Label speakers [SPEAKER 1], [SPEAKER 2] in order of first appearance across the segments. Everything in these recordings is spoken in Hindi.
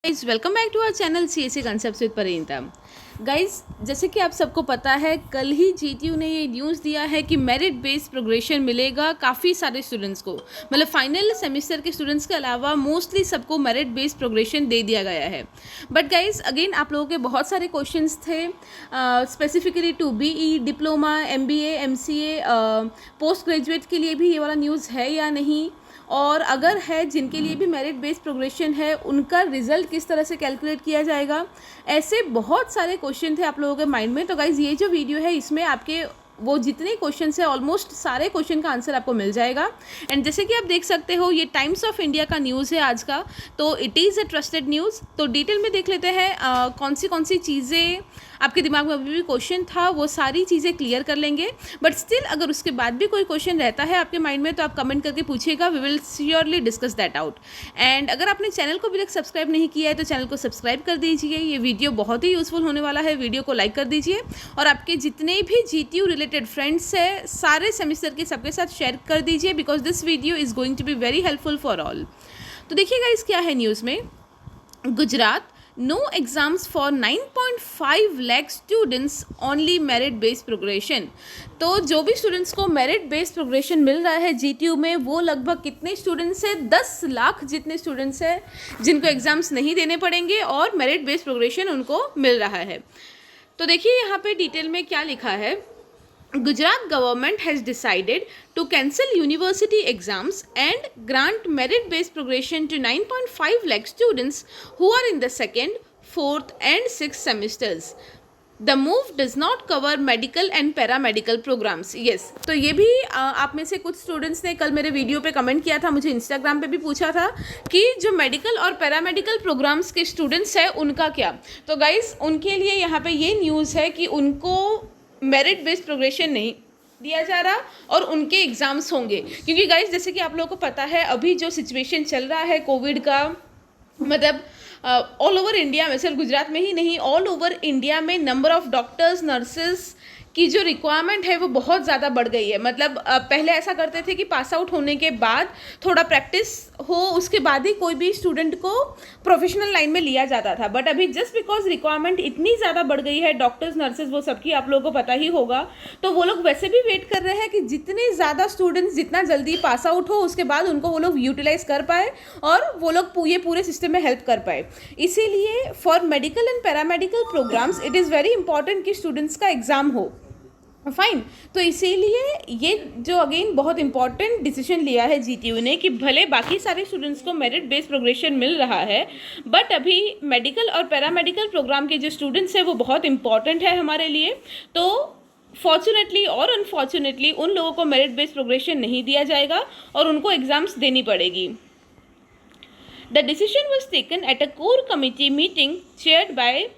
[SPEAKER 1] Guys welcome back to our channel CSE concepts with Parineeta. Guys जैसे कि आप सबको पता है, कल ही GTU ने ये न्यूज़ दिया है कि मेरिट बेस्ड प्रोग्रेशन मिलेगा काफ़ी सारे स्टूडेंट्स को। मतलब फाइनल सेमेस्टर के स्टूडेंट्स के अलावा मोस्टली सबको मेरिट बेस्ड प्रोग्रेशन दे दिया गया है। बट गाइज अगेन आप लोगों के बहुत सारे क्वेश्चंस थे specifically to BE, diploma, MBA, MCA, post graduate के लिए भी ये वाला न्यूज़ है या नहीं, और अगर है जिनके लिए भी मेरिट बेस्ड प्रोग्रेशन है उनका रिजल्ट किस तरह से कैलकुलेट किया जाएगा। ऐसे बहुत सारे क्वेश्चन थे आप लोगों के माइंड में। तो गाइज ये जो वीडियो है इसमें आपके वो जितने क्वेश्चन है ऑलमोस्ट सारे क्वेश्चन का आंसर आपको मिल जाएगा। एंड जैसे कि आप देख सकते हो ये टाइम्स ऑफ इंडिया का न्यूज़ है आज का, तो it is a trusted news. तो डिटेल में देख लेते हैं कौन सी चीज़ें आपके दिमाग में अभी भी क्वेश्चन था, वो सारी चीज़ें क्लियर कर लेंगे। बट स्टिल अगर उसके बाद भी कोई क्वेश्चन रहता है आपके माइंड में तो आप कमेंट करके पूछिएगा, we will surely discuss that out. And अगर आपने चैनल को अभी तक सब्सक्राइब नहीं किया है तो चैनल को सब्सक्राइब कर दीजिए। ये वीडियो बहुत ही यूज़फुल होने वाला है, वीडियो को लाइक कर दीजिए और आपके जितने भी GTU रिलेटेड फ्रेंड्स है सारे सेमेस्टर के सबके साथ शेयर कर दीजिए, because this video is going to be very helpful for all. तो देखिएगा इस क्या है न्यूज़ में, Gujarat no exams for 9.5 lakh students, only merit based progression। तो जो भी स्टूडेंट्स को मेरिट बेस्ड प्रोग्रेशन मिल रहा है GTU में वो लगभग कितने स्टूडेंट्स हैं, 10 लाख जितने स्टूडेंट्स हैं जिनको एग्जाम्स नहीं देने पड़ेंगे और मेरिट बेस्ड प्रोग्रेशन उनको मिल रहा है। तो देखिए यहाँ पे डिटेल में क्या लिखा है। Gujarat government has decided to cancel university exams and grant merit-based progression to 9.5 lakh students who are in the second, fourth and sixth semesters. The move does not cover medical and paramedical programs. Yes, तो ये भी आप में से कुछ स्टूडेंट्स ने कल मेरे वीडियो पे कमेंट किया था, मुझे इंस्टाग्राम पे भी पूछा था कि जो मेडिकल और पैरामेडिकल प्रोग्राम्स के स्टूडेंट्स हैं उनका क्या। तो गाइज उनके लिए यहाँ पे ये न्यूज़ है कि उनको मेरिट बेस्ड प्रोग्रेशन नहीं दिया जा रहा और उनके एग्ज़ाम्स होंगे। क्योंकि गाइस जैसे कि आप लोगों को पता है अभी जो सिचुएशन चल रहा है कोविड का, मतलब ऑल ओवर इंडिया में, सिर्फ गुजरात में ही नहीं ऑल ओवर इंडिया में नंबर ऑफ डॉक्टर्स नर्सेस की जो रिक्वायरमेंट है वो बहुत ज़्यादा बढ़ गई है। मतलब पहले ऐसा करते थे कि पास आउट होने के बाद थोड़ा प्रैक्टिस हो उसके बाद ही कोई भी स्टूडेंट को प्रोफेशनल लाइन में लिया जाता था। बट अभी जस्ट बिकॉज रिक्वायरमेंट इतनी ज़्यादा बढ़ गई है, डॉक्टर्स नर्सेज वो सबकी आप लोगों को पता ही होगा, तो वो लोग वैसे भी वेट कर रहे हैं कि जितने ज़्यादा स्टूडेंट्स जितना जल्दी पास आउट हो उसके बाद उनको वो लोग यूटिलाइज कर पाए और वो लोग ये पूरे सिस्टम में हेल्प कर पाए। इसीलिए for medical and paramedical programs it is very important कि स्टूडेंट्स का एग्ज़ाम हो। फाइन, तो इसीलिए ये जो अगेन बहुत इंपॉर्टेंट डिसीजन लिया है GTU ने कि भले बाकी सारे स्टूडेंट्स को मेरिट बेस्ड प्रोग्रेशन मिल रहा है बट अभी मेडिकल और पैरामेडिकल प्रोग्राम के जो स्टूडेंट्स हैं वो बहुत इंपॉर्टेंट है हमारे लिए। तो फॉर्चुनेटली और अनफॉर्चुनेटली उन लोगों को मेरिट बेस्ड प्रोग्रेशन नहीं दिया जाएगा और उनको एग्जाम्स देनी पड़ेगी। The decision was taken at a core committee meeting chaired by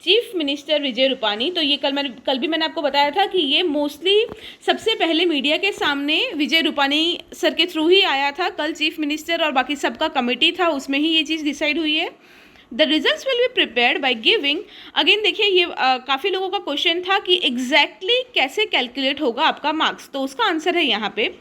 [SPEAKER 1] chief minister Vijay Rupani. तो ये कल भी मैंने आपको बताया था कि ये मोस्टली सबसे पहले मीडिया के सामने विजय रूपानी सर के थ्रू ही आया था। कल चीफ मिनिस्टर और बाकी सबका कमेटी था, उसमें ही ये चीज़ डिसाइड हुई है। The results will be prepared by giving, again देखिए ये काफ़ी लोगों का क्वेश्चन था कि एग्जैक्टली कैसे कैलकुलेट होगा आपका मार्क्स। तो उसका आंसर है यहाँ पे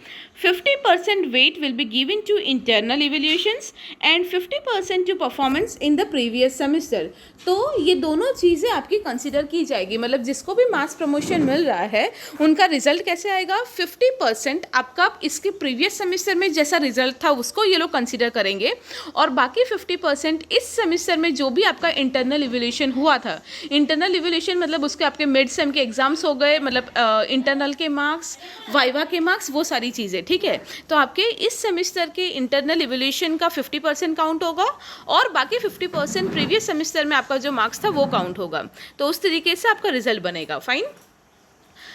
[SPEAKER 1] 50% weight will be given to internal evaluations and 50% to performance in the previous semester. तो ये दोनों चीज़ें आपकी कंसिडर की जाएगी। मतलब जिसको भी मास प्रमोशन मिल रहा है उनका रिजल्ट कैसे आएगा, 50% आपका इसके प्रीवियस सेमेस्टर में जैसा रिजल्ट था उसको ये लोग कंसिडर करेंगे और बाकी 50% इस सेमेस्टर में जो भी आपका इंटरनल इवेल्यूशन हुआ था। इंटरनल इवेल्यूशन मतलब उसके आपके मिड सेम के एग्जाम्स हो गए, मतलब इंटरनल के मार्क्स, वाइवा के मार्क्स, वो सारी चीज़ें, ठीक है। तो आपके इस सेमेस्टर के इंटरनल इवेल्यूशन का 50% काउंट होगा और बाकी 50% प्रीवियस सेमेस्टर में आपका जो मार्क्स था वो काउंट होगा। तो उस तरीके से आपका रिजल्ट बनेगा। Fine,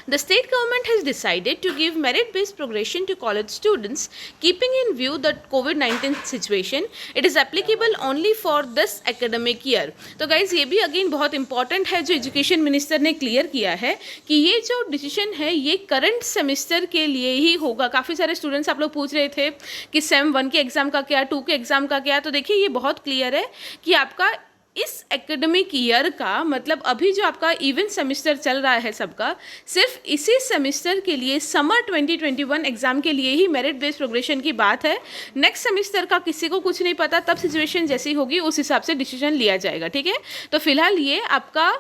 [SPEAKER 1] the state government has decided to give merit-based progression to college students, keeping in view the COVID-19 situation. It is applicable only for this academic year. तो गाइज ये भी अगेन बहुत इंपॉर्टेंट है जो एजुकेशन मिनिस्टर ने क्लियर किया है कि ये जो डिसीजन है ये करंट सेमेस्टर के लिए ही होगा। काफ़ी सारे स्टूडेंट्स आप लोग पूछ रहे थे कि सेम 1 के एग्ज़ाम का क्या, 2 के एग्ज़ाम का क्या। तो देखिए ये बहुत क्लियर है कि आपका इस एकेडमिक ईयर का मतलब अभी जो आपका इवेंट सेमेस्टर चल रहा है सबका, सिर्फ इसी सेमेस्टर के लिए समर 2021 एग्ज़ाम के लिए ही मेरिट बेस्ड प्रोग्रेशन की बात है। नेक्स्ट सेमेस्टर का किसी को कुछ नहीं पता, तब सिचुएशन जैसी होगी उस हिसाब से डिसीजन लिया जाएगा, ठीक है। तो फिलहाल ये आपका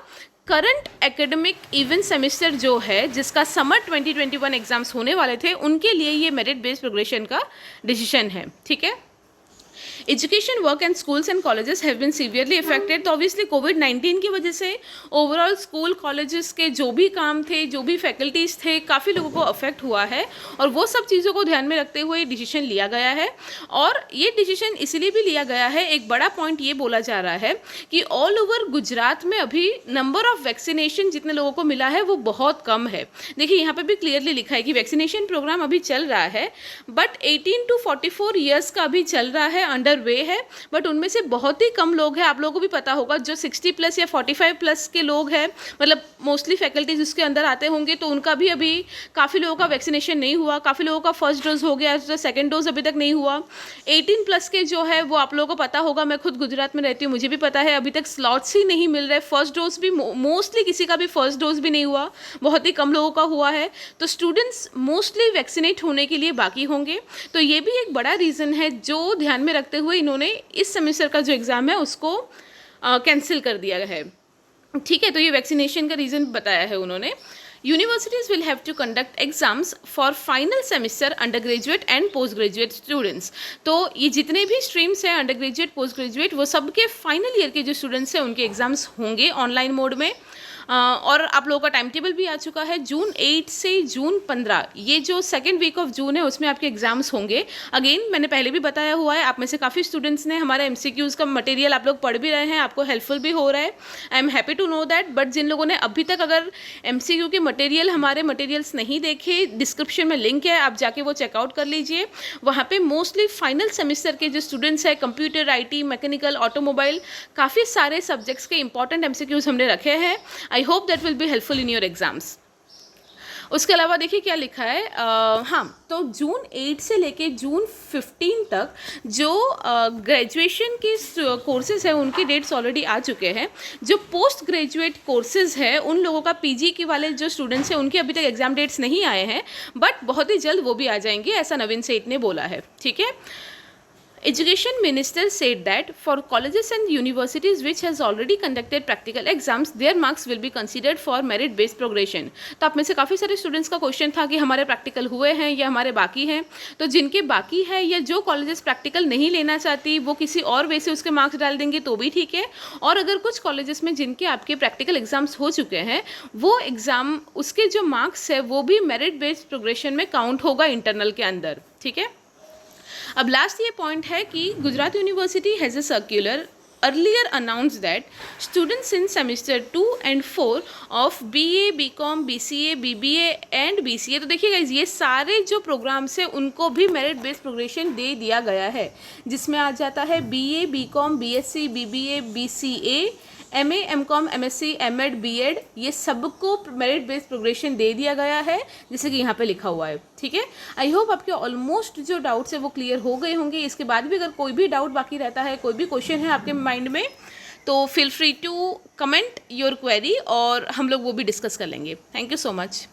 [SPEAKER 1] करंट एकेडमिक इवेंट सेमेस्टर जो है, जिसका समर 2021 एग्जाम्स होने वाले थे, उनके लिए ये मेरिट बेस्ड प्रोग्रेशन का डिसीजन है, ठीक है। Education work and schools and colleges have been severely affected. तो ऑब्वियसली कोविड-19 की वजह से ओवरऑल स्कूल कॉलेजेस के जो भी काम थे, जो भी फैकल्टीज़ थे, काफ़ी लोगों को अफेक्ट हुआ है और वो सब चीज़ों को ध्यान में रखते हुए डिसीजन लिया गया है। और ये डिसीजन इसलिए भी लिया गया है, एक बड़ा पॉइंट ये बोला जा रहा है कि ऑल ओवर गुजरात में अभी नंबर ऑफ वैक्सीनेशन जितने लोगों को मिला है वो बहुत कम है। देखिए यहाँ पे भी क्लियरली लिखा है कि वैक्सीनेशन प्रोग्राम अभी चल रहा है, बट 18 to 44 ईयर्स का अभी चल रहा है, अंडर वे है, बट उनमें से बहुत ही कम लोग हैं, आप लोगों को भी पता होगा, जो 60 प्लस या 45 प्लस के लोग हैं, मतलब मोस्टली फैकल्टीज उसके अंदर आते होंगे, तो उनका भी अभी काफ़ी लोगों का वैक्सीनेशन नहीं हुआ, काफ़ी लोगों का फर्स्ट डोज हो गया, तो सेकंड डोज अभी तक नहीं हुआ। 18 प्लस के जो है वो आप लोगों को पता होगा, मैं खुद गुजरात में रहती हूँ, मुझे भी पता है, अभी तक स्लॉट्स ही नहीं मिल रहे, फर्स्ट डोज भी मोस्टली किसी का भी फर्स्ट डोज भी नहीं हुआ, बहुत ही कम लोगों का हुआ है। तो स्टूडेंट्स मोस्टली वैक्सीनेट होने के लिए बाकी होंगे, तो ये भी एक बड़ा रीज़न है जो ध्यान में रखते हुए इन्होंने इस सेमेस्टर का जो एग्ज़ाम है उसको कैंसिल कर दिया है, ठीक है। तो ये वैक्सीनेशन का रीज़न बताया है उन्होंने। Universities will have to conduct exams for final semester undergraduate and postgraduate students। तो ये जितने भी स्ट्रीम्स हैं, अंडर ग्रेजुएट, पोस्ट ग्रेजुएट, वो सबके फाइनल ईयर के जो स्टूडेंट्स हैं उनके एग्जाम्स होंगे ऑनलाइन मोड में। और आप लोगों का टाइम टेबल भी आ चुका है, जून 8 से जून 15, ये जो सेकेंड वीक ऑफ जून है उसमें आपके एग्जाम्स होंगे। अगेन मैंने पहले भी बताया हुआ है, आप में से काफ़ी स्टूडेंट्स ने हमारे MCQs का मटेरियल आप लोग पढ़ भी रहे हैं, आपको हेल्पफुल भी हो रहा है, I am happy to know that. But जिन लोगों ने अभी तक अगर MCQ के मटेरियल, हमारे मटेरियल्स नहीं देखे, डिस्क्रिप्शन में लिंक है, आप जाके वो चेकआउट कर लीजिए। वहाँ पे मोस्टली फाइनल सेमेस्टर के जो स्टूडेंट्स हैं, कंप्यूटर, IT, मैकेनिकल, ऑटोमोबाइल, काफ़ी सारे सब्जेक्ट्स के इंपॉर्टेंट MCQs हमने रखे हैं। I hope that will be helpful in your exams. उसके अलावा देखिए क्या लिखा है, हाँ, तो जून 8 से लेके जून 15 तक जो ग्रेजुएशन के कोर्सेज हैं उनके डेट्स ऑलरेडी आ चुके हैं। जो पोस्ट ग्रेजुएट कोर्सेज है उन लोगों का, PG के वाले जो स्टूडेंट्स हैं उनके अभी तक एग्जाम डेट्स नहीं आए हैं, बट बहुत ही जल्द वो भी आ जाएंगे, ऐसा नवीन सेठ ने बोला है, ठीक है। Education Minister said that for colleges and universities which has already conducted practical exams, their marks will be considered for merit-based progression। तो आप में से काफ़ी सारे स्टूडेंट्स का क्वेश्चन था कि हमारे प्रैक्टिकल हुए हैं या हमारे बाकी हैं। तो जिनके बाकी है या जो कॉलेजेस प्रैक्टिकल नहीं लेना चाहती वो किसी और वे से उसके मार्क्स डाल देंगे तो भी ठीक है। और अगर कुछ कॉलेजेस में जिनके आपके प्रैक्टिकल एग्जाम्स हो चुके हैं, वो एग्ज़ाम, उसके जो मार्क्स है वो भी मेरिट बेस्ड प्रोग्रेशन में काउंट होगा इंटरनल के अंदर, ठीक है। अब लास्ट ये पॉइंट है कि Gujarat university has a circular earlier announced that students in semester 2 and 4 of BA, BCom, BCA, BBA and BCA, तो देखिए गाइज ये सारे जो प्रोग्राम्स हैं उनको भी मेरिट बेस्ड प्रोग्रेशन दे दिया गया है, जिसमें आ जाता है BA, BCom, BSc, BBA, BCA, MA, MCom, MSc, MEd, BEd, ये सबको मेरिट बेस्ड प्रोग्रेशन दे दिया गया है, जैसे कि यहाँ पे लिखा हुआ है, ठीक है। आई होप आपके ऑलमोस्ट जो डाउट्स है वो क्लियर हो गए होंगे। इसके बाद भी अगर कोई भी डाउट बाकी रहता है, कोई भी क्वेश्चन है आपके माइंड में, तो feel free to comment your query और हम लोग वो भी डिस्कस कर लेंगे। Thank you so much.